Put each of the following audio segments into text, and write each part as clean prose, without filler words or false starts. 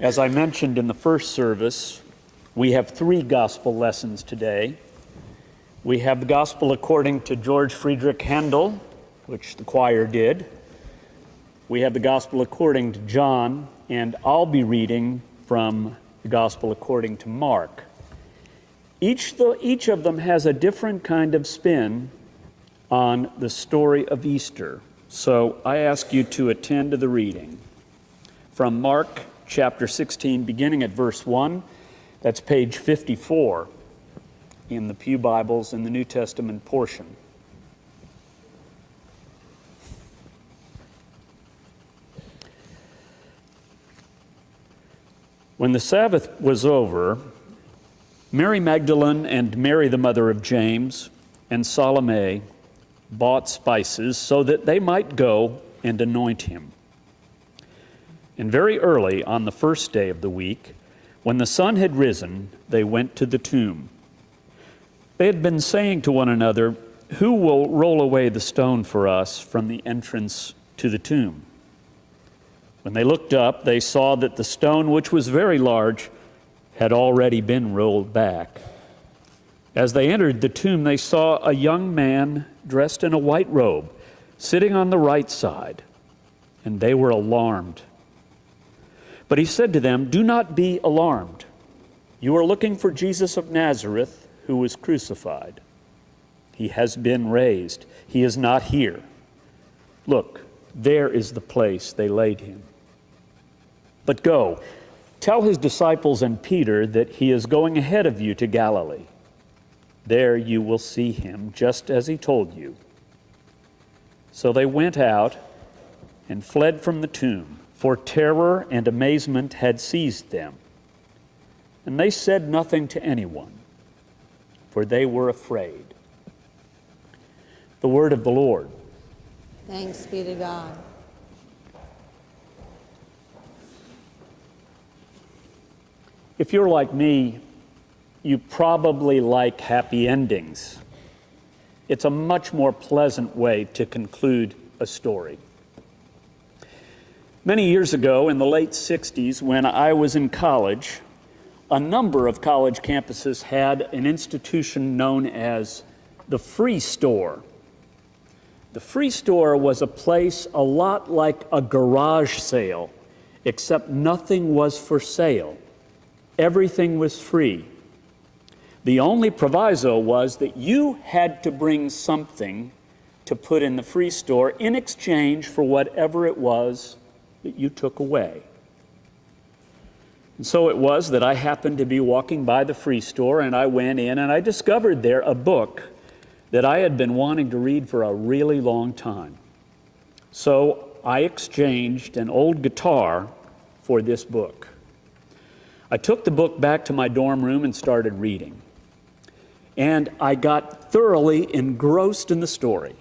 As I mentioned in the first service, we have 3 gospel lessons today. We have the gospel according to George Friedrich Handel, which the choir did. We have the gospel according to John, and I'll be reading from the gospel according to Mark. Each of them has a different kind of spin on the story of Easter. So I ask you to attend to the reading. From Mark chapter 16, beginning at verse 1, that's page 54 in the Pew Bibles in the New Testament portion. When the Sabbath was over, Mary Magdalene and Mary the mother of James and Salome bought spices so that they might go and anoint him. And very early on the first day of the week, when the sun had risen, they went to the tomb. They had been saying to one another, "Who will roll away the stone for us from the entrance to the tomb?" When they looked up, they saw that the stone, which was very large, had already been rolled back. As they entered the tomb, they saw a young man dressed in a white robe, sitting on the right side, and they were alarmed. But he said to them, "Do not be alarmed. You are looking for Jesus of Nazareth, who was crucified. He has been raised. He is not here. Look, there is the place they laid him. But go, tell his disciples and Peter that he is going ahead of you to Galilee. There you will see him, just as he told you." So they went out and fled from the tomb, for terror and amazement had seized them. And they said nothing to anyone, for they were afraid. The word of the Lord. Thanks be to God. If you're like me, you probably like happy endings. It's a much more pleasant way to conclude a story. Many years ago, in the late 60s, when I was in college, a number of college campuses had an institution known as the Free Store. The Free Store was a place a lot like a garage sale, except nothing was for sale. Everything was free. The only proviso was that you had to bring something to put in the Free Store in exchange for whatever it was that you took away. And so it was that I happened to be walking by the Free Store, and I went in and I discovered there a book that I had been wanting to read for a really long time. So I exchanged an old guitar for this book. I took the book back to my dorm room and started reading. And I got thoroughly engrossed in the story,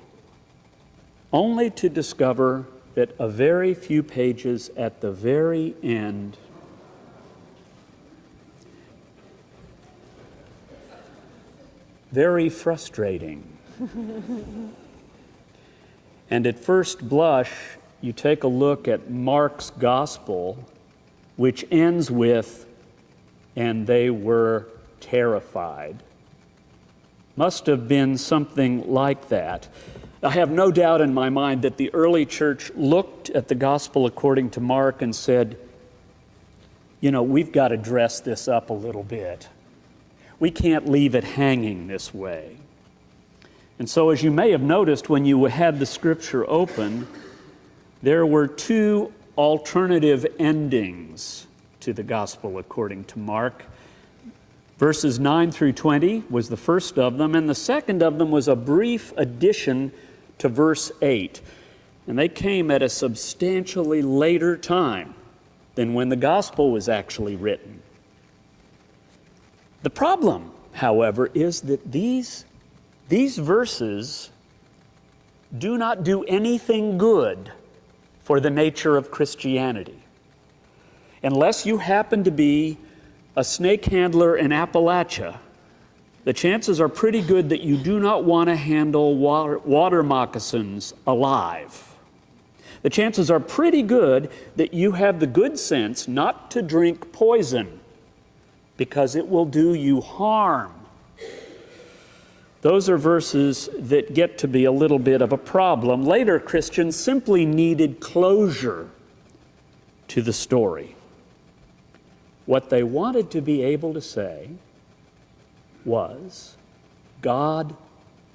only to discover that a very few pages at the very end very frustrating. And at first blush, you take a look at Mark's gospel, which ends with, "And they were terrified." Must have been something like that. I have no doubt in my mind that the early church looked at the gospel according to Mark and said, we've got to dress this up a little bit. We can't leave it hanging this way. And so, as you may have noticed when you had the scripture open, there were 2 alternative endings to the gospel according to Mark. Verses 9 through 20 was the first of them, and the second of them was a brief addition to verse 8. And they came at a substantially later time than when the gospel was actually written. The problem, however, is that these verses do not do anything good for the nature of Christianity. Unless you happen to be a snake handler in Appalachia, the chances are pretty good that you do not want to handle water moccasins alive. the chances are pretty good that you have the good sense not to drink poison because it will do you harm. Those are verses that get to be a little bit of a problem. Later, Christians simply needed closure to the story. What they wanted to be able to say was, God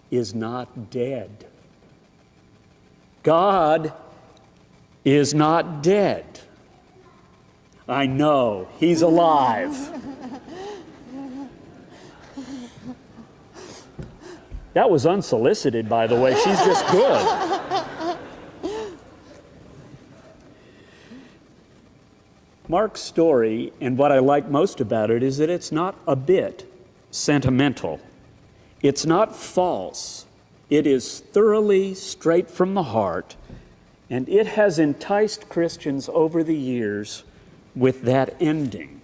is not dead. God is not dead. I know, He's alive. That was unsolicited, by the way. She's just good. Mark's story, and what I like most about it, is that it's not a bit sentimental. It's not false. It is thoroughly straight from the heart, and it has enticed Christians over the years with that ending,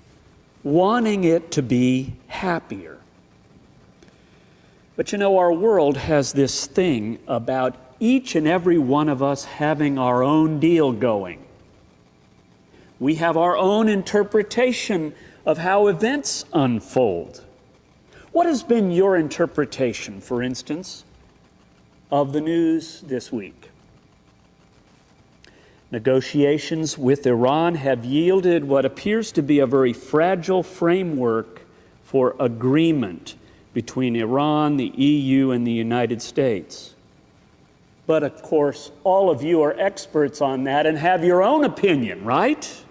wanting it to be happier. But you know, our world has this thing about each and every one of us having our own deal going. We have our own interpretation of how events unfold. What has been your interpretation, for instance, of the news this week? Negotiations with Iran have yielded what appears to be a very fragile framework for agreement between Iran, the EU, and the United States. But of course, all of you are experts on that and have your own opinion, right?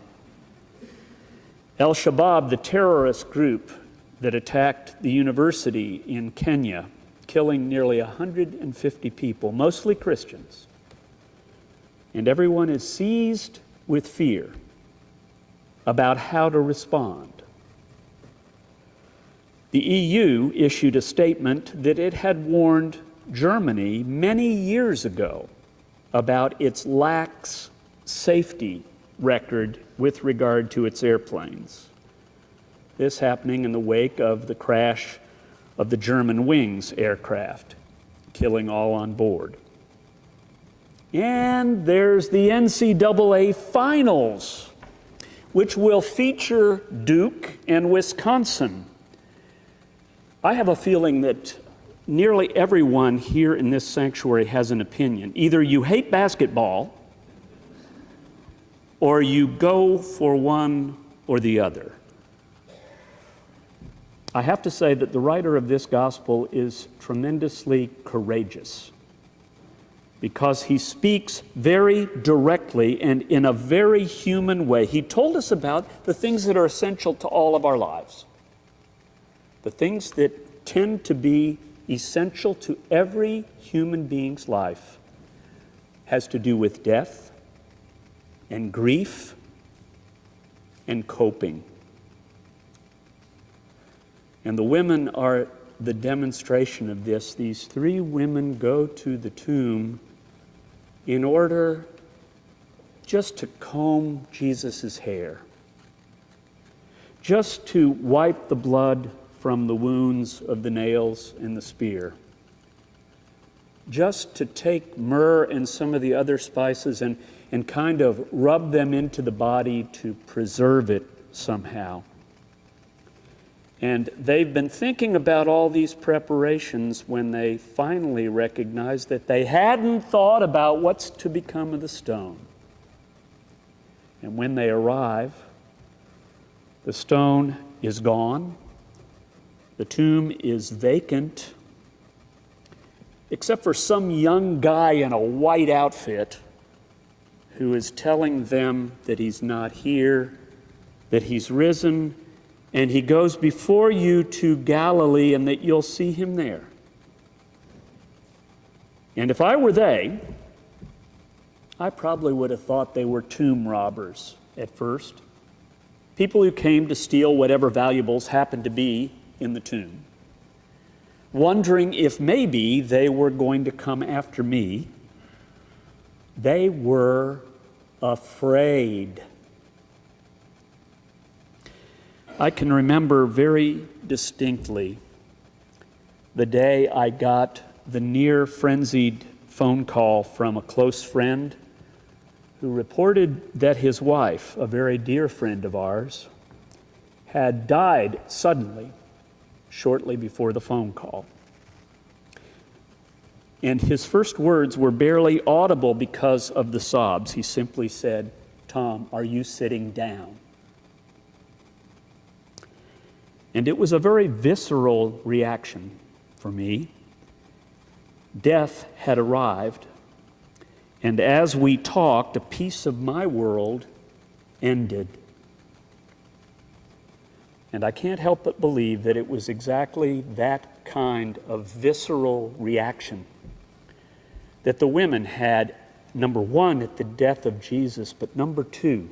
Al-Shabaab, the terrorist group that attacked the university in Kenya, killing nearly 150 people, mostly Christians. And everyone is seized with fear about how to respond. The EU issued a statement that it had warned Germany many years ago about its lax safety record with regard to its airplanes. This happening in the wake of the crash of the German Wings aircraft, killing all on board. And there's the NCAA Finals, which will feature Duke and Wisconsin. I have a feeling that nearly everyone here in this sanctuary has an opinion. Either you hate basketball, or you go for one or the other. I have to say that the writer of this gospel is tremendously courageous because he speaks very directly and in a very human way. He told us about the things that are essential to all of our lives. The things that tend to be essential to every human being's life has to do with death and grief and coping. And the women are the demonstration of this. These three women go to the tomb in order just to comb Jesus' hair, just to wipe the blood from the wounds of the nails and the spear, just to take myrrh and some of the other spices and kind of rub them into the body to preserve it somehow. And they've been thinking about all these preparations when they finally recognized that they hadn't thought about what's to become of the stone. And when they arrive, the stone is gone. The tomb is vacant, except for some young guy in a white outfit who is telling them that he's not here, that he's risen, and he goes before you to Galilee and that you'll see him there. And if I were they, I probably would have thought they were tomb robbers at first. People who came to steal whatever valuables happened to be in the tomb, wondering if maybe they were going to come after me. They were afraid. I can remember very distinctly the day I got the near frenzied phone call from a close friend who reported that his wife, a very dear friend of ours, had died suddenly shortly before the phone call. And his first words were barely audible because of the sobs. He simply said, "Tom, are you sitting down?" And it was a very visceral reaction for me. Death had arrived, and as we talked, a piece of my world ended. And I can't help but believe that it was exactly that kind of visceral reaction that the women had, number one, at the death of Jesus, but number two,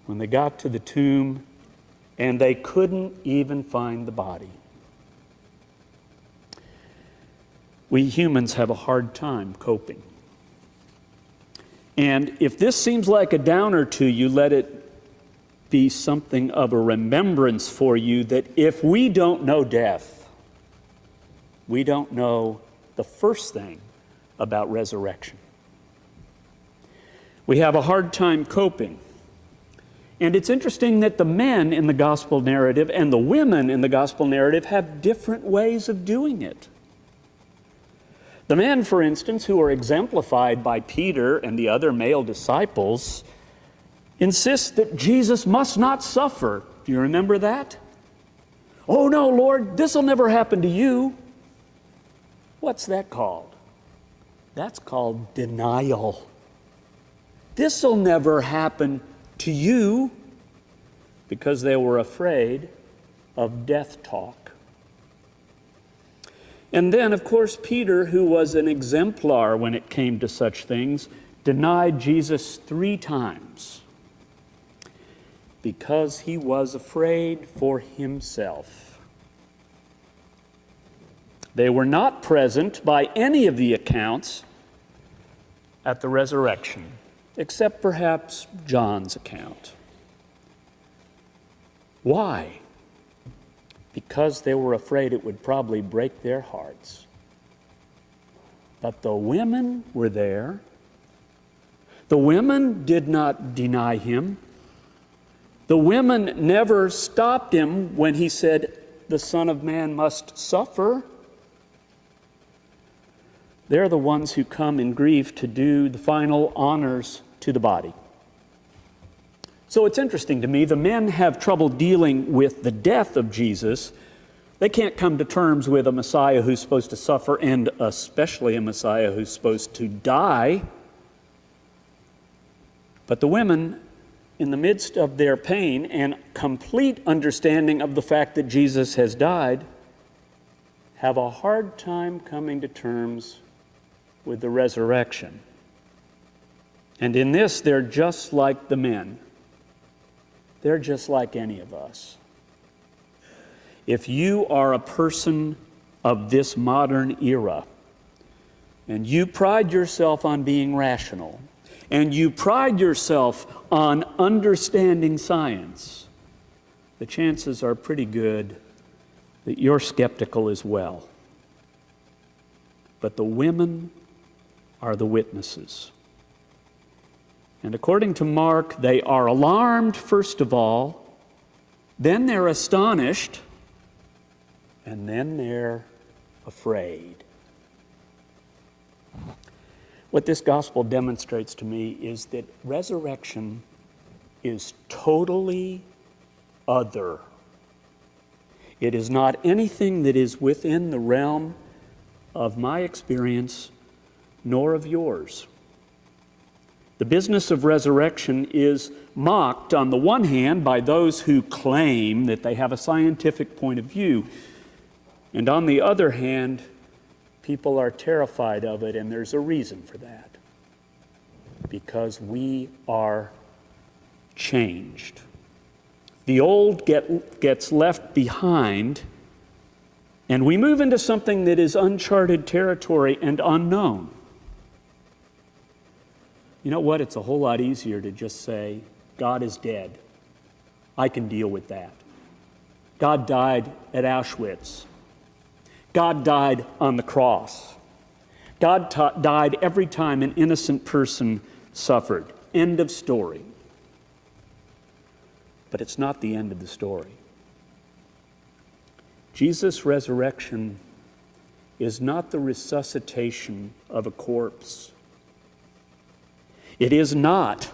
when they got to the tomb and they couldn't even find the body. We humans have a hard time coping. And if this seems like a downer to you, let it be something of a remembrance for you that if we don't know death, we don't know the first thing about resurrection. We have a hard time coping. And it's interesting that the men in the gospel narrative and the women in the gospel narrative have different ways of doing it. The men, for instance, who are exemplified by Peter and the other male disciples, insist that Jesus must not suffer. Do you remember that? "Oh no, Lord, this will never happen to you." What's that called? That's called denial. This will never happen to you, because they were afraid of death talk. And then, of course, Peter, who was an exemplar when it came to such things, denied Jesus 3 times because he was afraid for himself. They were not present by any of the accounts at the resurrection, except perhaps John's account. Why? Because they were afraid it would probably break their hearts. But the women were there. The women did not deny him. The women never stopped him when he said, "The Son of Man must suffer." They're the ones who come in grief to do the final honors to the body. So it's interesting to me, the men have trouble dealing with the death of Jesus. They can't come to terms with a Messiah who's supposed to suffer, and especially a Messiah who's supposed to die. But the women, in the midst of their pain and complete understanding of the fact that Jesus has died, have a hard time coming to terms with the resurrection. And in this, they're just like the men. They're just like any of us. If you are a person of this modern era, and you pride yourself on being rational, and you pride yourself on understanding science, the chances are pretty good that you're skeptical as well. But the women are the witnesses. And according to Mark, they are alarmed, first of all, then they're astonished, and then they're afraid. What this gospel demonstrates to me is that resurrection is totally other. It is not anything that is within the realm of my experience, nor of yours. The business of resurrection is mocked on the one hand by those who claim that they have a scientific point of view, and on the other hand, people are terrified of it, and there's a reason for that. Because we are changed. The old gets left behind, and we move into something that is uncharted territory and unknown. You know what? It's a whole lot easier to just say, God is dead. I can deal with that. God died at Auschwitz. God died on the cross. God died every time an innocent person suffered. End of story. But it's not the end of the story. Jesus' resurrection is not the resuscitation of a corpse. It is not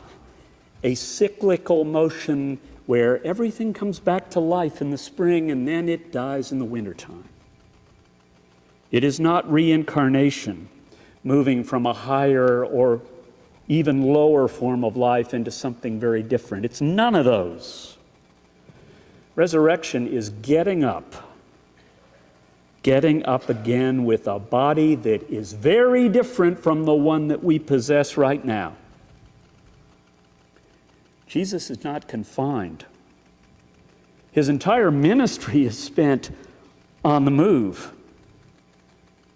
a cyclical motion where everything comes back to life in the spring and then it dies in the wintertime. It is not reincarnation, moving from a higher or even lower form of life into something very different. It's none of those. Resurrection is getting up again with a body that is very different from the one that we possess right now. Jesus is not confined. His entire ministry is spent on the move.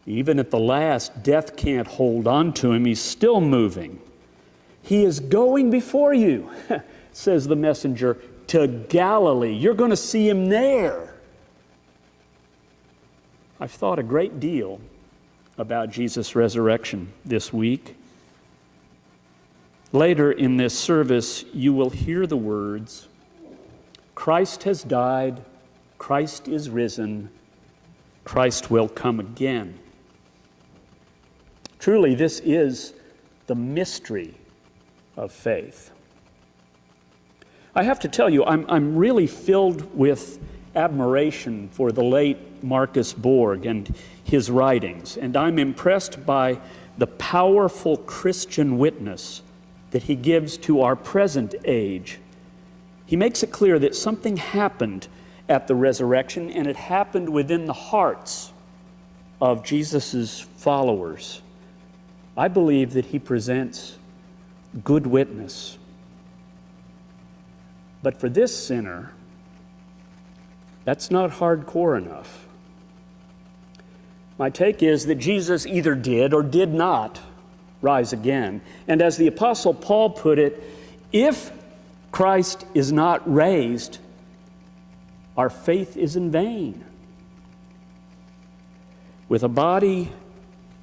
Even at the last, death can't hold on to him. He's still moving. He is going before you, says the messenger, to Galilee. You're going to see him there. I've thought a great deal about Jesus' resurrection this week. Later in this service, you will hear the words, Christ has died, Christ is risen, Christ will come again. Truly, this is the mystery of faith. I have to tell you, I'm really filled with admiration for the late Marcus Borg and his writings, and I'm impressed by the powerful Christian witness that he gives to our present age. He makes it clear that something happened at the resurrection, and it happened within the hearts of Jesus' followers. I believe that he presents good witness. But for this sinner, that's not hardcore enough. My take is that Jesus either did or did not rise again. And as the Apostle Paul put it, if Christ is not raised, our faith is in vain. With a body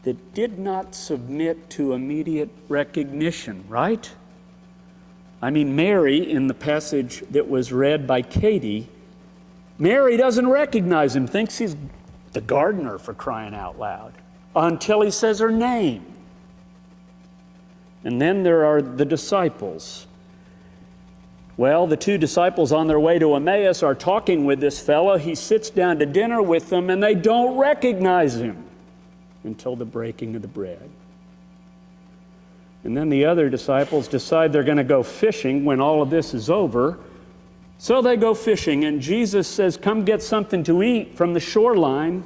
that did not submit to immediate recognition, right? I mean, Mary, in the passage that was read by Katie, Mary doesn't recognize him, thinks he's the gardener, for crying out loud, until he says her name. And then there are the disciples. Well, the two disciples on their way to Emmaus are talking with this fellow. He sits down to dinner with them, and they don't recognize him until the breaking of the bread. And then the other disciples decide they're going to go fishing when all of this is over. So they go fishing, and Jesus says, come get something to eat from the shoreline.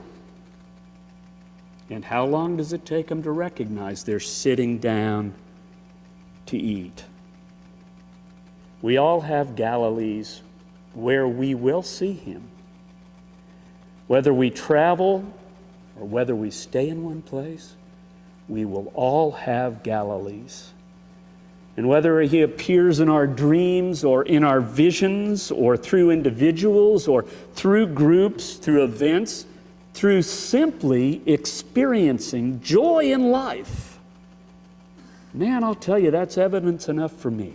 And how long does it take them to recognize they're sitting down to eat? We all have Galilees where we will see him. Whether we travel or whether we stay in one place, we will all have Galilees. And whether he appears in our dreams or in our visions or through individuals or through groups, through events, through simply experiencing joy in life, man, I'll tell you, that's evidence enough for me.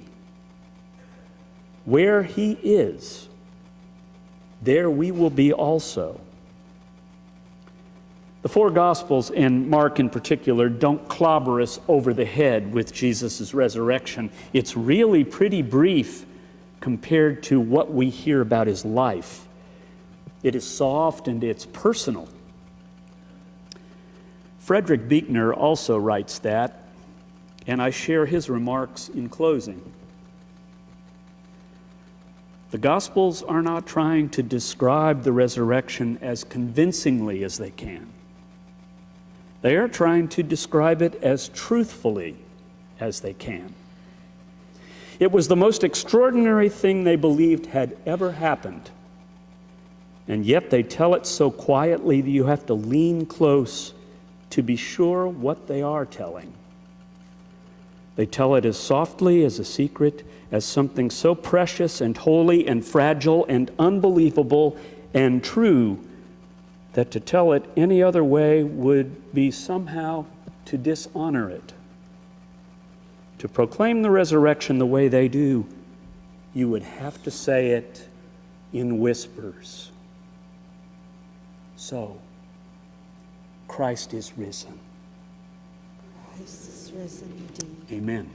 Where he is, there we will be also. The four Gospels, and Mark in particular, don't clobber us over the head with Jesus' resurrection. It's really pretty brief compared to what we hear about his life. It is soft and it's personal. Frederick Buechner also writes that, and I share his remarks in closing. The Gospels are not trying to describe the resurrection as convincingly as they can. They are trying to describe it as truthfully as they can. It was the most extraordinary thing they believed had ever happened. And yet they tell it so quietly that you have to lean close to be sure what they are telling. They tell it as softly as a secret, as something so precious and holy and fragile and unbelievable and true that to tell it any other way would be somehow to dishonor it. To proclaim the resurrection the way they do, you would have to say it in whispers. So, Christ is risen. Christ is risen indeed. Amen.